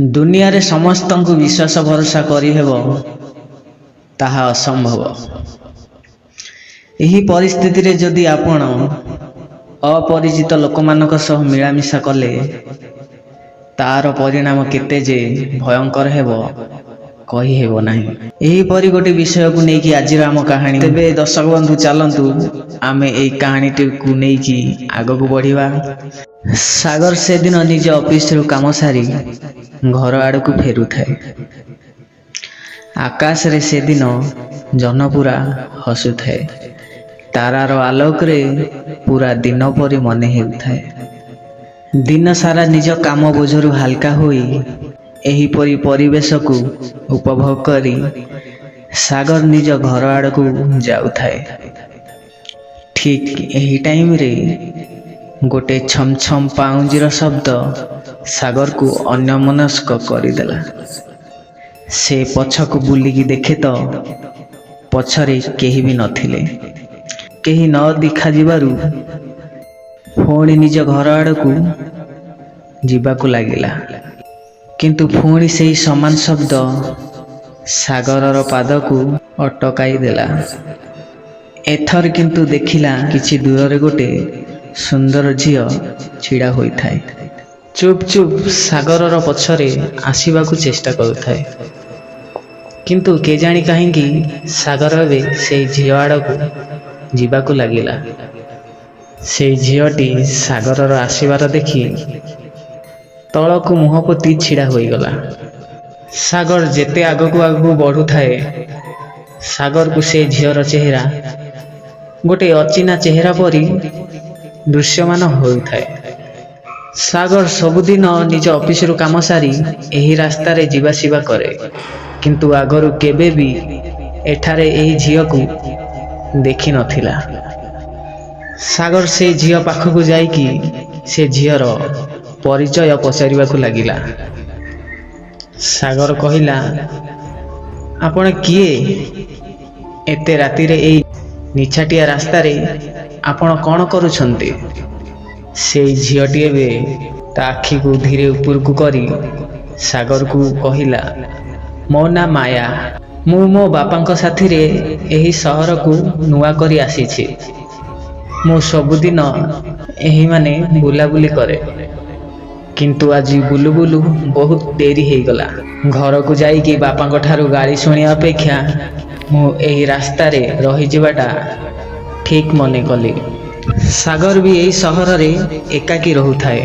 दुनिया रे समस्त को विश्वास भरोसा करी हेबो ताहा असंभव। एही परिस्थिति रे जदि आपण अपरिचित लोकमानक सह मिलामिशा कले तार परिणाम केते जे भयंकर हेबो कही हेबो नाही। एही परि गोटे विषय को नेकी आज आम कहानी। तेबे दर्शक बंधु चलंतु आमे एही कहानीटी को नेकी आगो को बढ़िबा। सागर से दिन निज ऑफिस रु काम सारी घर आड़ को फेरु थाए। आकाश रे से दिन जन पूरा हसु थाए। तारार आलोक रे पूरा दिन परि मने हेउ थाए। दिन सारा निज काम बोझरु हल्का होई एही परि परिवेश को उपभोग करी सागर निज घर आड़ को जाउ थाए। ठीक एही टाइम रे गोटे छम छम पाउंजीर शब्द सागर को अन्यमनस्क करदेला। से पछक बुलिकी देखे तो पछरे केही भी नथिले। केही न दिखा जिबारु पुणी निज घर आड़ को जीवाकु लागिला। किंतु पुणी सेही समान शब्द सागरर पाद को अटकाई देला। एथर किंतु देखिला किछि दूर गोटे सुंदर झियो छिड़ा होई थाए। चुप चुप सागरर पछरे आसीबाकू चेष्टा करुथाए। किंतु केजाणी काहींकी सागर एबे से झियो आड़कू जीवाकू लागिला। से झियोटी सागरर आसीबार देखि तळकू मुह पोती छिड़ा होई गला। सागर जेते आगकू आगकू बढ़ु थाए सागर को से झियोर चेहरा गोटे अचिना चेहरा परी दृश्यमान होई थाए। सागर सबुदिन निज ऑफिस रु काम सारी एही रास्ता रे जीवा सीवा करे। किंतु आगरु केबे भी एठारे एही झियो को देखि नथिला। सागर से झियो पाखकू जाईकी से झियोर परिचय पचारिबाकू लागिला। सागर कहिला, आपण किए? एते राती रे एही निछाटिया रास्ता रे आपण कौन करुछंती? से झियोटी एबे ता आखि को धीरे ऊपर को करी सागर को कहिला, मो ना माया। मु मो बापांक साथी रे एही शहर को नुआ करी आसीछि। मु सबुदिन एही माने बुलाबुली करे। किंतु आज बुलु बुलु बहुत देरी हे गला। घर को जाईकी बापांक ठारू गाली सुनी अपेक्षा मु एही रास्ता रे रही जिबाटा ठीक मने कली। सागर भी यही सहर रे एकाकी रहु थाए।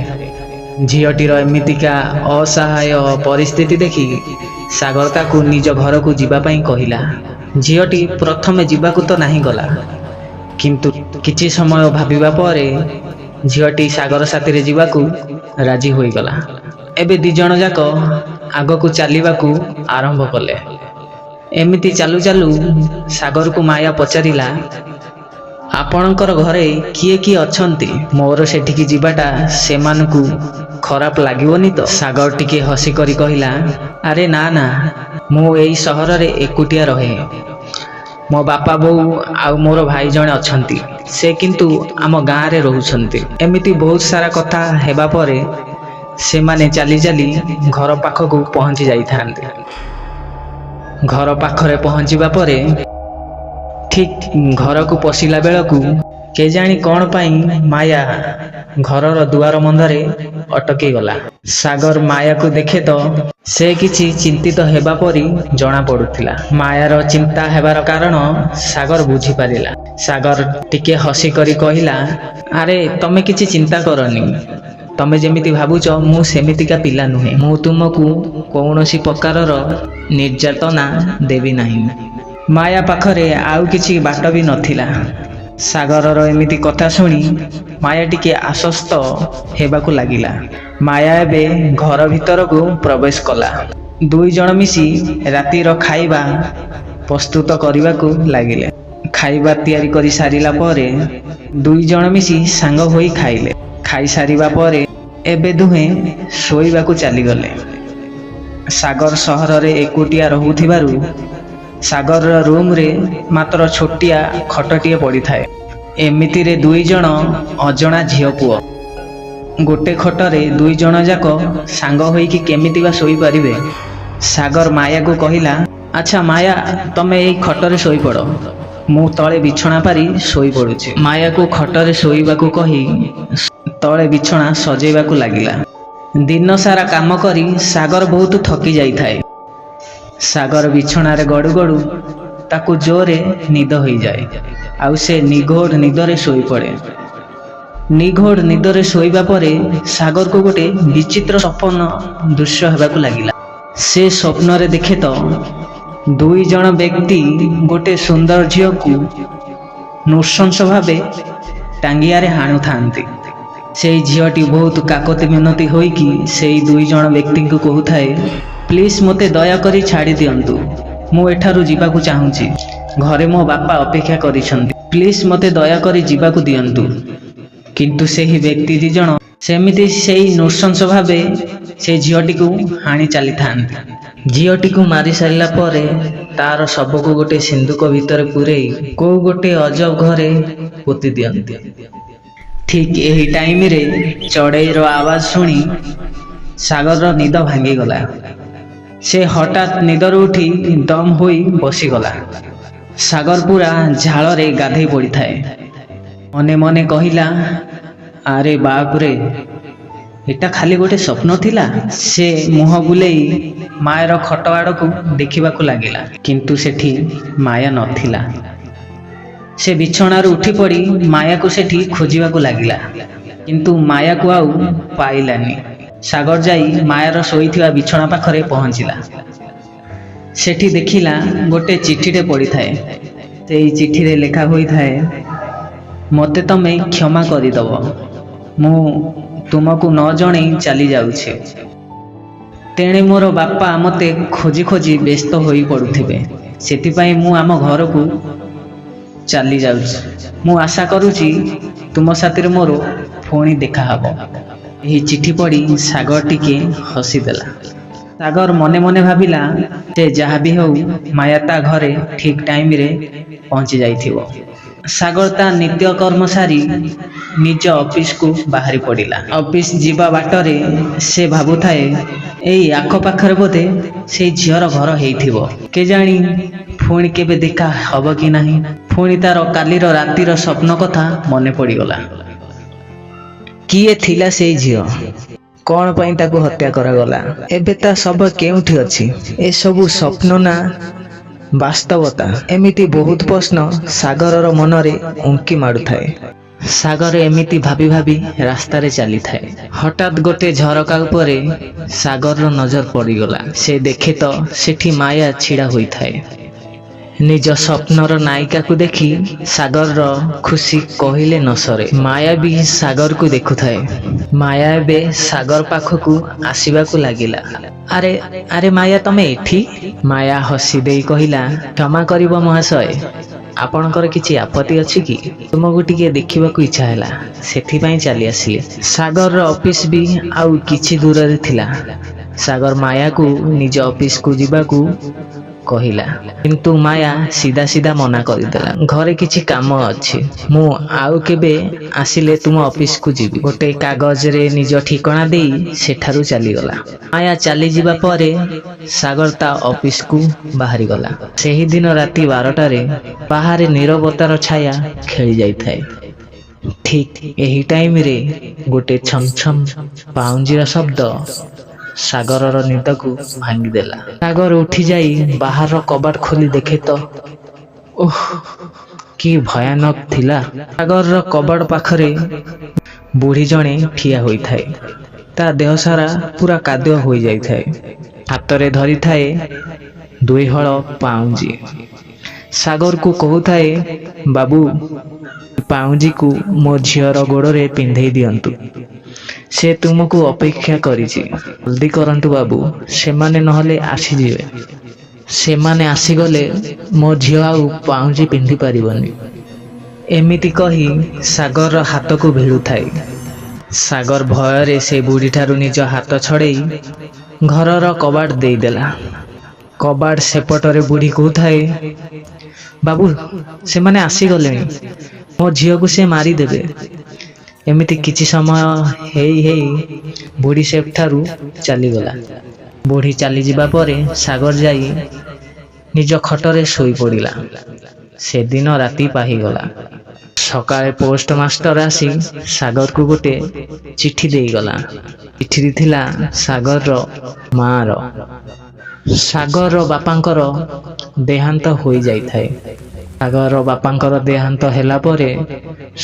झियोटीर एमितिका असहाय परिस्थिति देखि सागर ताकू निज घर को जीवा पाई कहिला। झियोटी प्रथमे जीवाकू तो नाही गला। किंतु किछि समय भाबिबा परे झियोटी सागर साथी रे जीवाकू राजी होई गला। एबे दी जण जाक आगकू चालिबाकू आरंभ कले। एमिति चालू चालू सागर को माया पचारिला, आपणकर घरे किए किए अछंती? मोर सेठिकी जीवाटा सेमानकू खराब लागिवनी तो? सागर टिके हसी करी कहिला, अरे ना ना, मु एई सहर रे एकुटिया रहे। मो बापा बोऊ आउ मोर भाई जणे अछंती। से किंतु आम गाँ रे रहुछंती। एमिति बहुत सारा कथा हेबा परे सेमाने चाली चाली घर पाखकू पहुंची जाई थांते। घर पाखरे पहुंचीबा परे ठीक घर को पशिला बेलकू केजाणी कौन पाई माया घरर दुआर मंदरे अटकी गला। सागर माया को देखे तो से किछि चिंतित हेबा परी जना पड़ुथिला। मायार चिंता हेबार कारण सागर बुझी पारिला। सागर टिके हसी करी कहिला, अरे तमे किछि चिंता करनी। तमे जेमिति भाबुच मु सेमितिका पिला नुहे। मु तुमकू कौनसी प्रकारर निर्यातना देवी नाही। माया पाखरे आउ किछि बाट भी नथिला। सागरर एमिति कथा सुनी माया टिके आश्वस्त हेबाकू लागिला। माया एबे घर भीतर को प्रवेश कला। दुई जण मिसी रातिर खाइबा प्रस्तुत करबाकू लागिले। खाइबा तैयारी करी सारिला परे दुई जण मिसी सांग होई खाइले। खाई सारिबा परे एबे दुहे सोइबाकू चली गले। सागर सहर रे एकुटिया रहुथिबारु सागर रूम रे मात्र छोटिया खटटिए पड़ी थाए। एमिति रे दुई जण अजणा झियो पुओ गोटे खटरे दुई जण जाक सांग होइकी केमिति बा सोई परिबे। सागर माया को कहिला, अच्छा माया तमे एई खटरे सोई पड़, मु तले बिछଣା पारी सोई पड़ुछि। माया को खटरे सोईबाकू कही तले बिछଣା सजेबाकू लागिला। दिन सारा काम करी सागर बहुत थकी जाइथाए। सागर बिछଣାरे गड़ू गड़ू ताकू जोरे निद हो जाए, आउ से निघोड़ निदरे सोई पड़े। निघोड़ निदरे शोइबा परे सागर को गोटे विचित्र सपन दृश्य हेबाकू लागिला। से स्वप्न रे देखे तो दुई जण व्यक्ति गोटे सुंदर झील को नृशंस भावे टांगियारे हाणु थांती। से झीलटी बहुत काकति मिनती होइकी से दुई जण व्यक्ति को कहूथाए, प्लीज मते दया करी छाड़ी दियंतु, मु एठारु जीवाकू चाहूची, घरे मो बापा अपेक्षा करिसंती, प्लीज मते दया करी जीवाकू दियंतु। किंतु सेही व्यक्ति दी जण सेमिति सेही नृशंस भावे से झीलटी को हाणी चली थांती। झीलटी को मारी सारिला परे तार शव को गोटे सिंधुक भितर पुरेई को गोटे अजब घरे पोती दियंती। ठीक यही टाइम रे चढ़ेईर आवाज शुणी सागर निद भांगी गला। से हठात निदर उठी दम होई बसीगला। सागर पूरा झाल रे गाधई पड़ी थाए। मने मने कहिला, अरे बाप रे, एटा खाली गोटे स्वप्न थिला। से मुह बुलेई मायर खट आड़ को देखिबाकू लागिला, किंतु सेठी माया नथिला। से बिछणारू उठी पड़ी माया को सेठी खोजिबाकू लागिला, किंतु माया को आउ पाइलानी। सागर जाई मायर शोइथिबा बिछणा पाखरे पहुंचिला। सेठी देखिला गोटे चिठीटे पड़ी थाए। सेई चिठी रे लेखा होई थाए, मते तमे क्षमा करिदब, मु तुमको न जणे चली जाउछे। तेणे मोर बापा मते खोजी खोजी व्यस्त होई पड़ुथिबे, सेतिपाई मु आम घर को चली जाउछि। मु आशा करूछि तुम साथीर मोर पुणी देखा हबो। एही चिठी पढ़ी सागर टिके हसीदेला। सागर मने मने भाविला से जहाँ भी हो माया ता घरे ठीक टाइम रे पहुंची जाइथिबो। सागर ता नित्य कर्म सारी निज ऑफिस को बाहरी पड़िला। ऑफिस जीवा बाटरे से भाबुथाए, एई आख पाखरे बोधे से झीर घर हेइथिबो, केजाणी पुणी केबे देखा हब कि नाही। पुणी तार कालीर रातिर स्वप्न कथा मने पड़ीगला। किए थिला से झील, कौन पई ताकू हत्या करागला, एबे ता सब केउठी अछि, ए सबु स्वप्न ना वास्तवता? एमिति बहुत प्रश्न सागरर मनरे उंकी माडुथाए। सागर एमिति भाभी भाभी रास्ता रे चली थाए। हठात गोटे झरका उपरे सागर नजर पड़ीगला। से देखे तो सेठी माया छिड़ा होई थाए। निज स्वप्नर नायिका को देखी सागर खुशी कहले न सरे। माया भी सागर को देखु थाए। माया एबे सागर पाखकू आसीबाकू लागिला। अरे अरे माया तमे एठी? माया हसी देई कहिला, क्षमा करिबो महाशय, आपणकर किछि आपत्ति अछि कि? तुमको टिके देखिबाकू इच्छा हैला, सेथि पई चली आसिले। सागर ऑफिस भी आउ किछि दूर रे थिला। सागर माया को निज ऑफिस को जिबाकू कहिला, किंतु माया सीधा सीधा मना करदेला। घरे किछि काम अछि, मु आउ केबे आसिले तुम ऑफिस को जीवी। गोटे कागज रे निज ठिकाना देई सेठारु चली गला। माया चली जिबा परे सागर ता ऑफिस को बाहरी गला। सेही दिन राति 12टा रे बाहर नीरवतार छाया खेली जाई थाए। ठीक एही टाइम रे गोटे छम छम पाउंजीर शब्द सागर निद को भांगी देला। सागर उठी जाई बाहर कबाट खोली देखे तो ओह कि भयानक थिला। सागर कबाट पाखरे बुढ़ी जणे ठिया होई थाए। ता देह सारा पूरा कादुआ होई जाई थाए। हातरे धरी थाए 2 हळ पाउंजी। सागर को कहू थाए, बाबू पाउंजी को मो झियर गोड़े पिंधे दियंतु, से तुमको अपेक्षा करिछि, जल्दी करंतु बाबू, सेमाने नहले आसी जिवे। सेमाने आसीगले मो झियो आउ पाउंजी पिंधि पारिबनी। एमिति कही सागर हाथ को भिड़ु थाए। सागर भୟରେ से बुढ़ी ठारू निज हाथ छड़ेई घरर कबाट देई देला। कबाट सेपटरे बुढ़ी कहू थाए, बाबू सेमाने आसीगलेनी, मो झियो को से मारी देबे। ଏମିତି କିଛି ସମୟ ହେଇ ହେଇ ବୁଢ଼ୀ ସେଠାରୁ ଚାଲିଗଲା। ବୁଢ଼ୀ ଚାଲିଯିବା ପରେ ସାଗର ଯାଇ ନିଜ ଖଟରେ ଶୋଇପଡ଼ିଲା। ସେଦିନ ରାତି ପାହିଗଲା। ସକାଳେ ପୋଷ୍ଟ ମାଷ୍ଟର ଆସି ସାଗରକୁ ଗୋଟେ ଚିଠି ଦେଇଗଲା। ଚିଠିରେ ଥିଲା ସାଗରର ମାଆର। ସାଗରର ବାପାଙ୍କର ଦେହାନ୍ତ ହୋଇଯାଇଥାଏ। ସାଗରର ବାପାଙ୍କର ଦେହାନ୍ତ ହେଲା ପରେ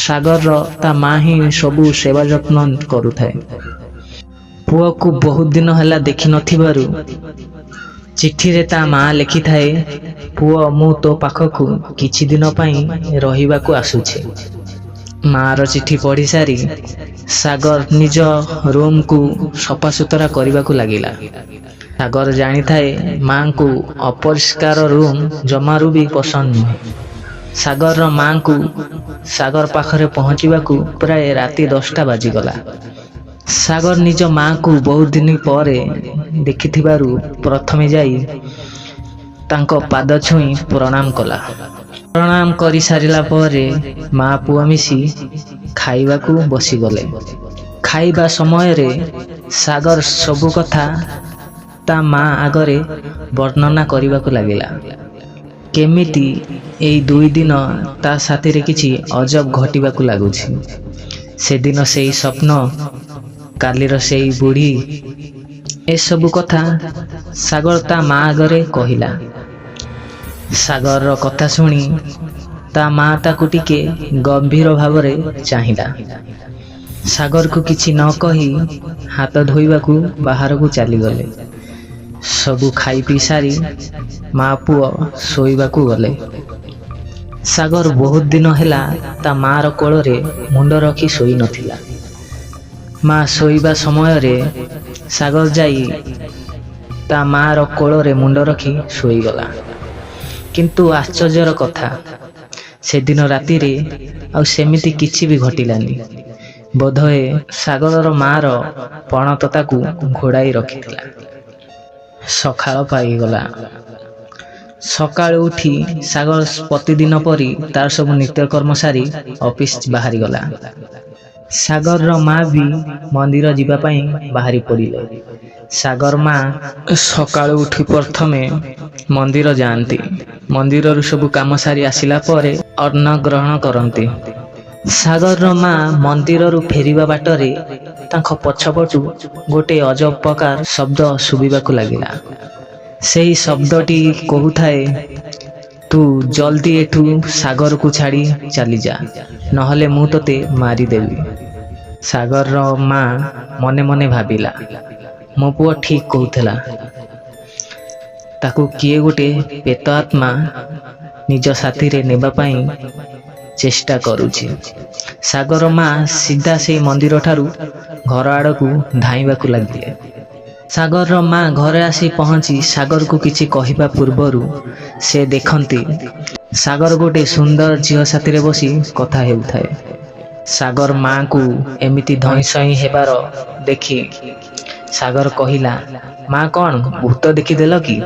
ସାଗରର ତା ମା ହିଁ ସବୁ ସେବା ଯତ୍ନ କରୁଥାଏ। ପୁଅକୁ ବହୁତ ଦିନ ହେଲା ଦେଖିନଥିବାରୁ ଚିଠିରେ ତା ମା ଲେଖିଥାଏ, ପୁଅ ମୁଁ ତୋ ପାଖକୁ କିଛି ଦିନ ପାଇଁ ରହିବାକୁ ଆସୁଛି। ମାଆର ଚିଠି ପଢ଼ି ସାରି ସାଗର ନିଜ ରୁମକୁ ସଫାସୁତୁରା କରିବାକୁ ଲାଗିଲା। ସାଗର ଜାଣିଥାଏ ମାଙ୍କୁ ଅପରିଷ୍କାର ରୁମ୍ ଜମାରୁ ବି ପସନ୍ଦ ନୁହେଁ। ସାଗରର ମାଙ୍କୁ ସାଗର ପାଖରେ ପହଞ୍ଚିବାକୁ ପ୍ରାୟ ରାତି 10ଟା ବାଜିଗଲା। ସାଗର ନିଜ ମାଙ୍କୁ ବହୁତ ଦିନ ପରେ ଦେଖିଥିବାରୁ ପ୍ରଥମେ ଯାଇ ତାଙ୍କ ପାଦ ଛୁଇଁ ପ୍ରଣାମ କଲା। ପ୍ରଣାମ କରି ସାରିଲା ପରେ ମା ପୁଅ ମିଶି ଖାଇବାକୁ ବସିଗଲେ। ଖାଇବା ସମୟରେ ସାଗର ସବୁ କଥା ତା ମା ଆଗରେ ବର୍ଣ୍ଣନା କରିବାକୁ ଲାଗିଲା। କେମିତି ଏଇ 2 ଦିନ ତା ସାଥିରେ କିଛି ଅଜବ ଘଟିବାକୁ ଲାଗୁଛି। ସେଦିନ ସେଇ ସ୍ୱପ୍ନ, କାଲିର ସେଇ ବୁଢ଼ୀ, ଏସବୁ କଥା ସାଗର ତା ମା ଆଗରେ କହିଲା। ସାଗରର କଥା ଶୁଣି ତା ମା ତାକୁ ଟିକେ ଗମ୍ଭୀର ଭାବରେ ଚାହିଁଲା। ସାଗରକୁ କିଛି ନ କହି ହାତ ଧୋଇବାକୁ ବାହାରକୁ ଚାଲିଗଲେ। ସବୁ ଖାଇ ପିଇ ସାରି ମା ପୁଅ ଶୋଇବାକୁ ଗଲେ। ସାଗର ବହୁତ ଦିନ ହେଲା ତା ମାର କୋଳରେ ମୁଣ୍ଡ ରଖି ଶୋଇ ନଥିଲା। ମା ଶୋଇବା ସମୟରେ ସାଗର ଯାଇ ତା ମାର କୋଳରେ ମୁଣ୍ଡ ରଖି ଶୋଇଗଲା। କିନ୍ତୁ ଆଶ୍ଚର୍ଯ୍ୟର କଥା, ସେଦିନ ରାତିରେ ଆଉ ସେମିତି କିଛି ବି ଘଟିଲାନି। ବୋଧହୁଏ ସାଗରର ମାର ପଣତ ତାକୁ ଘୋଡ଼ାଇ ରଖିଥିଲା। ସକାଳ ପାଇଗଲା। ସକାଳୁ ଉଠି ସାଗର ପ୍ରତିଦିନ ପରି ତାର ସବୁ ନିତ୍ୟକର୍ମ ସାରି ଅଫିସ ବାହାରିଗଲା। ସାଗରର ମା ବି ମନ୍ଦିର ଯିବା ପାଇଁ ବାହାରି ପଡ଼ିଲେ। ସାଗର ମା ସକାଳୁ ଉଠି ପ୍ରଥମେ ମନ୍ଦିର ଯାଆନ୍ତି। ମନ୍ଦିରରୁ ସବୁ କାମ ସାରି ଆସିଲା ପରେ ଅନ୍ନ ଗ୍ରହଣ କରନ୍ତି। ସାଗରର ମା ମନ୍ଦିରରୁ ଫେରିବା ବାଟରେ ତାଙ୍କ ପଛପଟୁ ଗୋଟିଏ ଅଜବ ପ୍ରକାର ଶବ୍ଦ ଶୁଭିବାକୁ ଲାଗିଲା। ସେହି ଶବ୍ଦଟି କହୁଥାଏ, ତୁ ଜଲ୍ଦି ଏଠୁ ସାଗରକୁ ଛାଡ଼ି ଚାଲିଯା, ନହେଲେ ମୁଁ ତୋତେ ମାରିଦେବି। ସାଗରର ମା ମନେ ମନେ ଭାବିଲା, ମୋ ପୁଅ ଠିକ୍ କହୁଥିଲା। ତାକୁ କିଏ ଗୋଟେ ପ୍ରେତ ଆତ୍ମା ନିଜ ସାଥିରେ ନେବା ପାଇଁ ଚେଷ୍ଟା କରୁଛି। ସାଗର ମା ସିଧା ସେଇ ମନ୍ଦିରଠାରୁ ଘର ଆଡ଼କୁ ଧାଇଁବାକୁ ଲାଗିଲେ। ସାଗରର ମା ଘରେ ଆସି ପହଞ୍ଚି ସାଗରକୁ କିଛି କହିବା ପୂର୍ବରୁ ସେ ଦେଖନ୍ତି ସାଗର ଗୋଟେ ସୁନ୍ଦର ଝିଅ ସାଥିରେ ବସି କଥା ହେଉଥାଏ। ସାଗର ମାଙ୍କୁ ଏମିତି ଧଇଁ ସଇଁ ହେବାର ଦେଖି ସାଗର କହିଲା, ମା କଣ ଭୂତ ଦେଖିଦେଲ କି?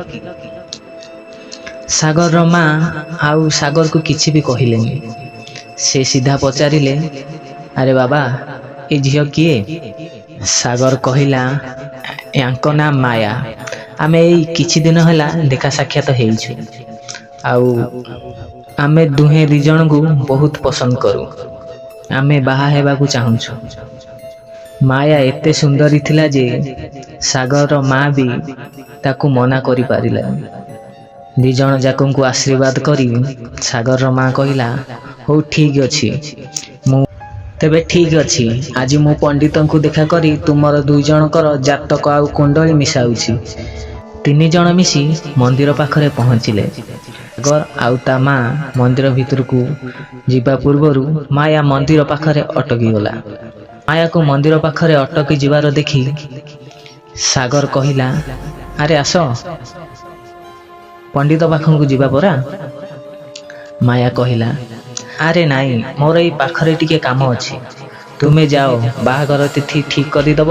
ସାଗରର ମା ଆଉ ସାଗରକୁ କିଛି ବି କହିଲେନି। ସେ ସିଧା ପଚାରିଲେ, ଆରେ ବାବା, ଏ ଝିଅ କିଏ? ସାଗର କହିଲା, ୟାଙ୍କ ନାଁ ମାୟା। ଆମେ ଏଇ କିଛି ଦିନ ହେଲା ଦେଖା ସାକ୍ଷାତ ହେଇଛୁ। ଆଉ ଆମେ ଦୁହେଁ 2 ଜଣଙ୍କୁ ବହୁତ ପସନ୍ଦ କରୁ। ଆମେ ବାହା ହେବାକୁ ଚାହୁଁଛୁ। ମାୟା ଏତେ ସୁନ୍ଦରୀ ଥିଲା ଯେ ସାଗରର ମା ବି ତାକୁ ମନା କରିପାରିଲାନି। 2 ଜଣ ଯାକଙ୍କୁ ଆଶୀର୍ବାଦ କରି ସାଗରର ମା କହିଲା, ହଉ ଠିକ୍ ଅଛି, ତେବେ ଠିକ୍ ଅଛି, ଆଜି ମୁଁ ପଣ୍ଡିତଙ୍କୁ ଦେଖା କରି ତୁମର 2 ଜଣଙ୍କର ଜାତକ ଆଉ କୁଣ୍ଡଳୀ ମିଶାଉଛି। 3 ଜଣ ମିଶି ମନ୍ଦିର ପାଖରେ ପହଞ୍ଚିଲେ। ସାଗର ଆଉ ତା ମା ମନ୍ଦିର ଭିତରକୁ ଯିବା ପୂର୍ବରୁ ମାୟା ମନ୍ଦିର ପାଖରେ ଅଟକିଗଲା। ମାୟାକୁ ମନ୍ଦିର ପାଖରେ ଅଟକି ଯିବାର ଦେଖି ସାଗର କହିଲା, ଆରେ ଆସ, ପଣ୍ଡିତ ପାଖକୁ ଯିବା ପରା। ମାୟା କହିଲା, ଆରେ ନାଇଁ, ମୋର ଏଇ ପାଖରେ ଟିକେ କାମ ଅଛି। ତୁମେ ଯାଅ, ବାହାଘର ତିଥି ଠିକ୍ କରିଦେବ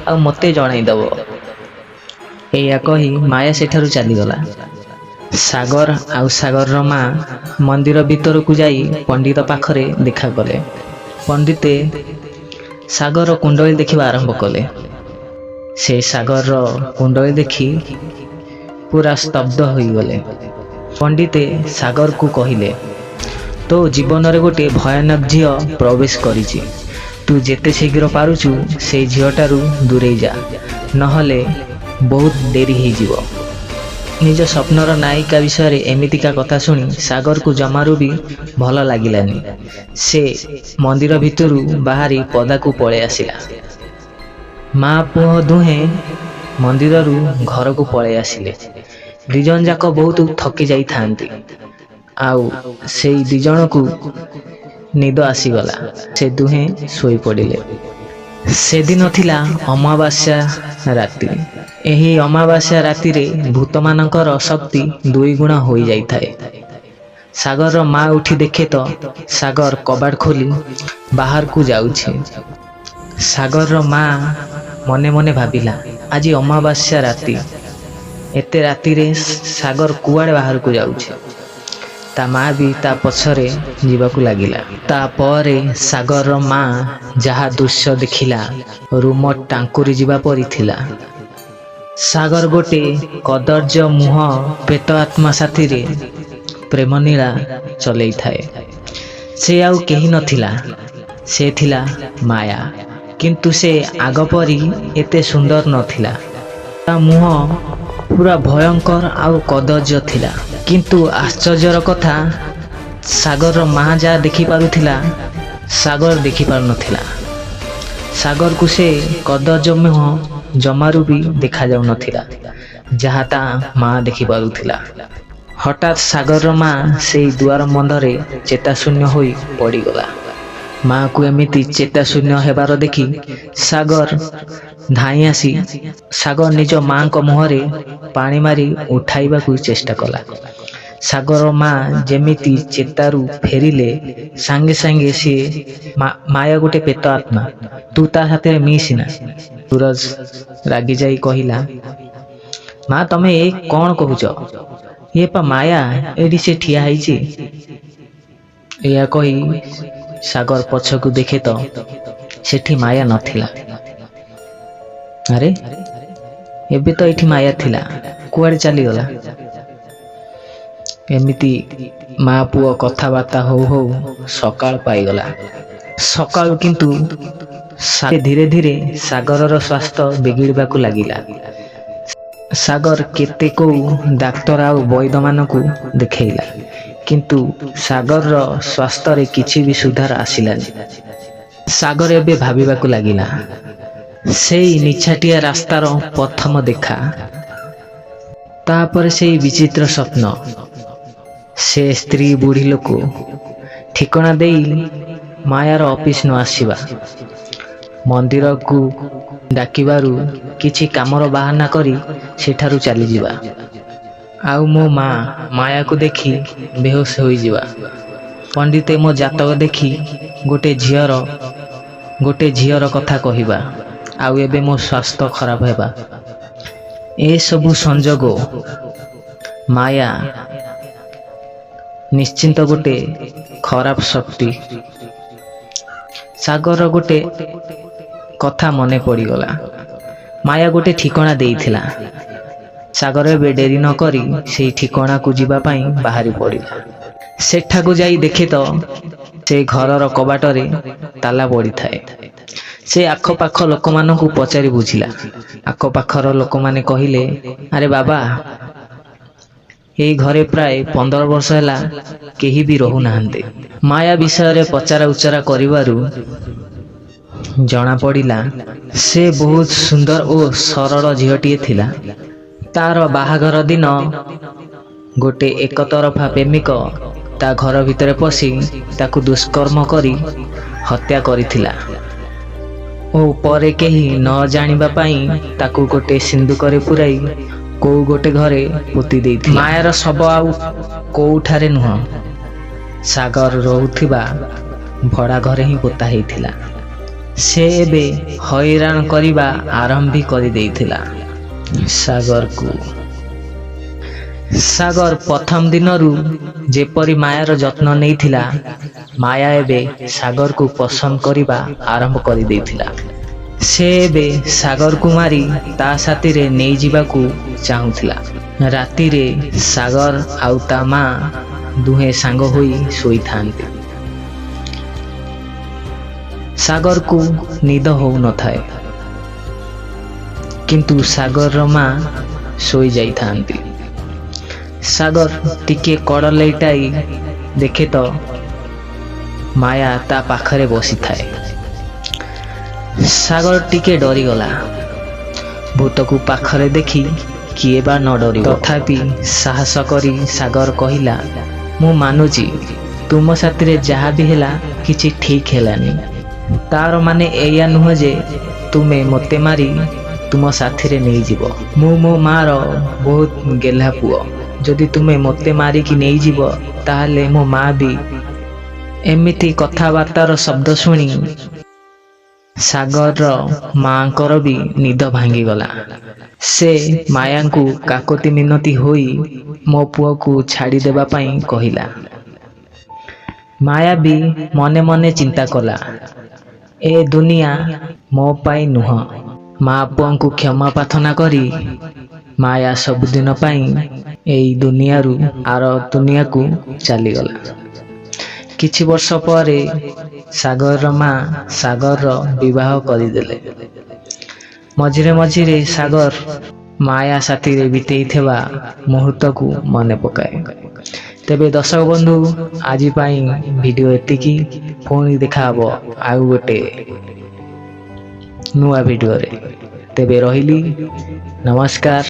ଆଉ ମୋତେ ଜଣାଇଦେବ। ଏଇଆ କହି ମାୟା ସେଠାରୁ ଚାଲିଗଲା। ସାଗର ଆଉ ସାଗରର ମା ମନ୍ଦିର ଭିତରକୁ ଯାଇ ପଣ୍ଡିତ ପାଖରେ ଦେଖା କଲେ। ପଣ୍ଡିତେ ସାଗର କୁଣ୍ଡଳି ଦେଖିବା ଆରମ୍ଭ କଲେ। ସେ ସାଗରର କୁଣ୍ଡଳି ଦେଖି ପୁରା ସ୍ତବ୍ଧ ହୋଇଗଲେ। ପଣ୍ଡିତେ ସାଗରକୁ କହିଲେ, ତୋ ଜୀବନରେ ଗୋଟିଏ ଭୟାନକ ଝିଅ ପ୍ରବେଶ କରିଛି। ତୁ ଯେତେ ଶୀଘ୍ର ପାରୁଛୁ ସେଇ ଝିଅଠାରୁ ଦୂରେଇ ଯା, ନହେଲେ ବହୁତ ଡେରି ହେଇଯିବ। ନିଜ ସ୍ୱପ୍ନର ନାୟିକା ବିଷୟରେ ଏମିତିକା କଥା ଶୁଣି ସାଗରକୁ ଜମାରୁ ବି ଭଲ ଲାଗିଲାନି। ସେ ମନ୍ଦିର ଭିତରୁ ବାହାରି ପଦାକୁ ପଳେଇ ଆସିଲା। ମା ପୁଅ ଦୁହେଁ ମନ୍ଦିରରୁ ଘରକୁ ପଳେଇ ଆସିଲେ। ଦୁଇଜଣ ଯାକ ବହୁତ ଥକି ଯାଇଥାନ୍ତି। ଆଉ ସେଇ ଦୁଇଜଣକୁ ନିଦ ଆସିଗଲା। ସେ ଦୁହେଁ ଶୋଇପଡ଼ିଲେ। ସେଦିନ ଥିଲା ଅମାବାସ୍ୟା ରାତି। ଏହି ଅମାବାସ୍ୟା ରାତିରେ ଭୂତମାନଙ୍କର ଶକ୍ତି ଦୁଇଗୁଣ ହୋଇଯାଇଥାଏ। ସାଗରର ମା ଉଠି ଦେଖେ ତ ସାଗର କବାଟ ଖୋଲି ବାହାରକୁ ଯାଉଛି। ସାଗରର ମା ମନେ ମନେ ଭାବିଲା, ଆଜି ଅମାବାସ୍ୟା ରାତି, ଏତେ ରାତିରେ ସାଗର କୁଆଡ଼େ ବାହାରକୁ ଯାଉଛି। ତା ମା ବି ତା ପଛରେ ଯିବାକୁ ଲାଗିଲା। ତାପରେ ସାଗରର ମା ଯାହା ଦୃଶ୍ୟ ଦେଖିଲା, ରୁମ ଟାଙ୍କୁରି ଯିବା ପରି ଥିଲା। ସାଗର ଗୋଟେ କଦର୍ଯ୍ୟ ମୁହଁ ପ୍ରେତ ଆତ୍ମା ସାଥିରେ ପ୍ରେମନୀଳା ଚଲେଇଥାଏ। ସେ ଆଉ କେହି ନଥିଲା, ସେ ଥିଲା ମାୟା। କିନ୍ତୁ ସେ ଆଗ ପରି ଏତେ ସୁନ୍ଦର ନଥିଲା। ତା ମୁହଁ ପୁରା ଭୟଙ୍କର ଆଉ କଦର୍ଯ୍ୟ ଥିଲା। କିନ୍ତୁ ଆଶ୍ଚର୍ଯ୍ୟର କଥା, ସାଗରର ମା ଯାହା ଦେଖିପାରୁଥିଲା ସାଗର ଦେଖିପାରୁନଥିଲା। ସାଗରକୁ ସେ କଦର୍ଯ୍ୟ ମୁହଁ ଜମାରୁ ବି ଦେଖାଯାଉନଥିଲା, ଯାହା ତା ମା ଦେଖିପାରୁଥିଲା। ହଠାତ୍ ସାଗରର ମା ସେଇ ଦୁଆର ବନ୍ଧରେ ଚେତାଶୂନ୍ୟ ହୋଇ ପଡ଼ିଗଲା। ମାକୁ ଏମିତି ଚେତାଶୂନ୍ୟ ହେବାର ଦେଖି ସାଗର ଧାଇଁ ଆସି ସାଗର ନିଜ ମାଙ୍କ ମୁହଁରେ ପାଣି ମାରି ଉଠାଇବାକୁ ଚେଷ୍ଟା କଲା। ସାଗରର ମା ଯେମିତି ଚେତାରୁ ଫେରିଲେ ସାଙ୍ଗେ ସାଙ୍ଗେ ସିଏ, ମାୟା ଗୋଟେ ପ୍ରେତ ଆତ୍ମା, ତୁ ତା ସାଥିରେ ମିଶିନା। ସୁରଜ ରାଗିଯାଇ କହିଲା, ମା ତମେ ଏ କ'ଣ କହୁଛ? ଇଏ ପା ମାୟା, ଏଠି ସେ ଠିଆ ହେଇଛି। ଏହା କହି ସାଗର ପଛକୁ ଦେଖେ ତ ସେଠି ମାୟା ନଥିଲା। ଆରେ ଏବେ ତ ଏଠି ମାୟା ଥିଲା, କୁଆଡ଼େ ଚାଲିଗଲା? ଏମିତି ମା ପୁଅ କଥାବାର୍ତ୍ତା ହଉ ହଉ ସକାଳ ପାଇଗଲା। ସକାଳୁ କିନ୍ତୁ ଧୀରେ ଧୀରେ ସାଗରର ସ୍ୱାସ୍ଥ୍ୟ ବିଗିଡ଼ିବାକୁ ଲାଗିଲା। ସାଗର କେତେ କୋଉ ଡାକ୍ତର ଆଉ ବୈଦ୍ୟମାନଙ୍କୁ ଦେଖେଇଲା, କିନ୍ତୁ ସାଗରର ସ୍ୱାସ୍ଥ୍ୟରେ କିଛି ବି ସୁଧାର ଆସିଲାନି। ସାଗର ଏବେ ଭାବିବାକୁ ଲାଗିଲା, ସେଇ ନିଛାଟିଆ ରାସ୍ତାର ପ୍ରଥମ ଦେଖା, ତାପରେ ସେଇ ବିଚିତ୍ର ସ୍ୱପ୍ନ, ସେ ସ୍ତ୍ରୀ ବୁଢ଼ୀ ଲୋକ, ଠିକଣା ଦେଇ ମାୟାର ଅଫିସ ନ ଆସିବା, ମନ୍ଦିରକୁ ଡାକିବାରୁ କିଛି କାମର ବାହାନା କରି ସେଠାରୁ ଚାଲିଯିବା, ଆଉ ମୋ ମା ମାୟାକୁ ଦେଖି ବେହୋସ ହୋଇଯିବା। ପଣ୍ଡିତେ ମୋ ଜାତକ ଦେଖି ଗୋଟେ ଝିଅର କଥା କହିବା, ଆଉ ଏବେ ମୋ ସ୍ୱାସ୍ଥ୍ୟ ଖରାପ ହେବା। ଏସବୁ ସଂଯୋଗ, ମାୟା ନିଶ୍ଚିନ୍ତ ଗୋଟେ ଖରାପ ଶକ୍ତି। ସାଗରର ଗୋଟେ କଥା ମନେ ପଡ଼ିଗଲା। ମାୟା ଗୋଟେ ଠିକଣା ଦେଇଥିଲା। ସାଗର ଏବେ ଡେରି ନ କରି ସେଇ ଠିକଣାକୁ ଯିବା ପାଇଁ ବାହାରି ପଡ଼ିଲା। ସେଠାକୁ ଯାଇ ଦେଖେ ତ ସେ ଘରର କବାଟରେ ତାଲା ପଡ଼ିଥାଏ। ସେ ଆଖପାଖ ଲୋକମାନଙ୍କୁ ପଚାରି ବୁଝିଲା। ଆଖପାଖର ଲୋକମାନେ କହିଲେ, ଆରେ ବାବା, ଏଇ ଘରେ ପ୍ରାୟ 15 ବର୍ଷ ହେଲା କେହି ବି ରହୁନାହାନ୍ତି। ମାୟା ବିଷୟରେ ପଚରା ଉଚରା କରିବାରୁ ଜଣାପଡ଼ିଲା ସେ ବହୁତ ସୁନ୍ଦର ଓ ସରଳ ଝିଅଟିଏ ଥିଲା। ତାର ବାହାଘର ଦିନ ଗୋଟେ ଏକତରଫା ପ୍ରେମିକ ତା ଘର ଭିତରେ ପଶି ତାକୁ ଦୁଷ୍କର୍ମ କରି ହତ୍ୟା କରିଥିଲା ଓ ପରେ କେହି ନ ଜାଣିବା ପାଇଁ ତାକୁ ଗୋଟେ ସିନ୍ଦୁକରେ ପୁରାଇ କୋଉ ଗୋଟେ ଘରେ ପୋତି ଦେଇଥିଲା। ମାୟାର ଶବ ଆଉ କୋଉଠାରେ ନୁହଁ, ସାଗର ରହୁଥିବା ଭଡ଼ା ଘରେ ହିଁ ପୋତା ହେଇଥିଲା। ସେ ଏବେ ହଇରାଣ କରିବା ଆରମ୍ଭ କରିଦେଇଥିଲା ସାଗରକୁ। ସାଗର ପ୍ରଥମ ଦିନରୁ ଯେପରି ମାୟାର ଯତ୍ନ ନେଇଥିଲା, ମାୟା ଏବେ ସାଗରକୁ ପସନ୍ଦ କରିବା ଆରମ୍ଭ କରିଦେଇଥିଲା। ସେ ଏବେ ସାଗରକୁ ମାରି ତା ସାଥିରେ ନେଇଯିବାକୁ ଚାହୁଁଥିଲା। ରାତିରେ ସାଗର ଆଉ ତା ମା ଦୁହେଁ ସାଙ୍ଗ ହୋଇ ଶୋଇଥାନ୍ତି। ସାଗରକୁ ନିଦ ହଉନଥାଏ, କିନ୍ତୁ ସାଗରର ମା ଶୋଇଯାଇଥାନ୍ତି। ସାଗର ଟିକେ କଡ଼ ଲେଉଟାଇ ଦେଖେ ତ ମାୟା ତା ପାଖରେ ବସିଥାଏ। ସାଗର ଟିକେ ଡରିଗଲା। ଭୂତକୁ ପାଖରେ ଦେଖି କିଏ ବା ନ ଡରିବ। ତଥାପି ସାହସ କରି ସାଗର କହିଲା, ମୁଁ ମାନୁଛି ତୁମ ସାଥିରେ ଯାହା ବି ହେଲା କିଛି ଠିକ୍ ହେଲାନି। ତାର ମାନେ ଏଇଆ ନୁହଁ ଯେ ତୁମେ ମୋତେ ମାରି ତୁମ ସାଥିରେ ନେଇଯିବ। ମୁଁ ମୋ ମାର ବହୁତ ଗେହ୍ଲା ପୁଅ। ଯଦି ତୁମେ ମୋତେ ମାରିକି ନେଇଯିବ ତାହେଲେ ମୋ ମା ବି। ଏମିତି କଥାବାର୍ତ୍ତାର ଶବ୍ଦ ଶୁଣି ସାଗରର ମାଙ୍କର ବି ନିଦ ଭାଙ୍ଗିଗଲା। ସେ ମାୟାଙ୍କୁ କାକୁତି ମିନତି ହୋଇ ମୋ ପୁଅକୁ ଛାଡ଼ିଦେବା ପାଇଁ କହିଲା। ମାୟା ବି ମନେ ମନେ ଚିନ୍ତା କଲା, ଏ ଦୁନିଆ ମୋ ପାଇଁ ନୁହଁ। ମା ପୁଅଙ୍କୁ କ୍ଷମା ପ୍ରାର୍ଥନା କରି ମାୟା ସବୁଦିନ ପାଇଁ ଏଇ ଦୁନିଆରୁ ଆର ଦୁନିଆକୁ ଚାଲିଗଲା। କିଛି ବର୍ଷ ପରେ ସାଗରର ମା ସାଗରର ବିବାହ କରିଦେଲେ। ମଝିରେ ମଝିରେ ସାଗର ମାୟା ସାଥିରେ ବିତେଇଥିବା ମୁହୂର୍ତ୍ତକୁ ମନେ ପକାଏ। ତେବେ ଦର୍ଶକ ବନ୍ଧୁ, ଆଜି ପାଇଁ ଭିଡ଼ିଓ ଏତିକି। ପୁଣି ଦେଖାହବ ଆଉ ଗୋଟେ ନୂଆ ଭିଡ଼ିଓରେ। ତେବେ ରହିଲି, ନମସ୍କାର।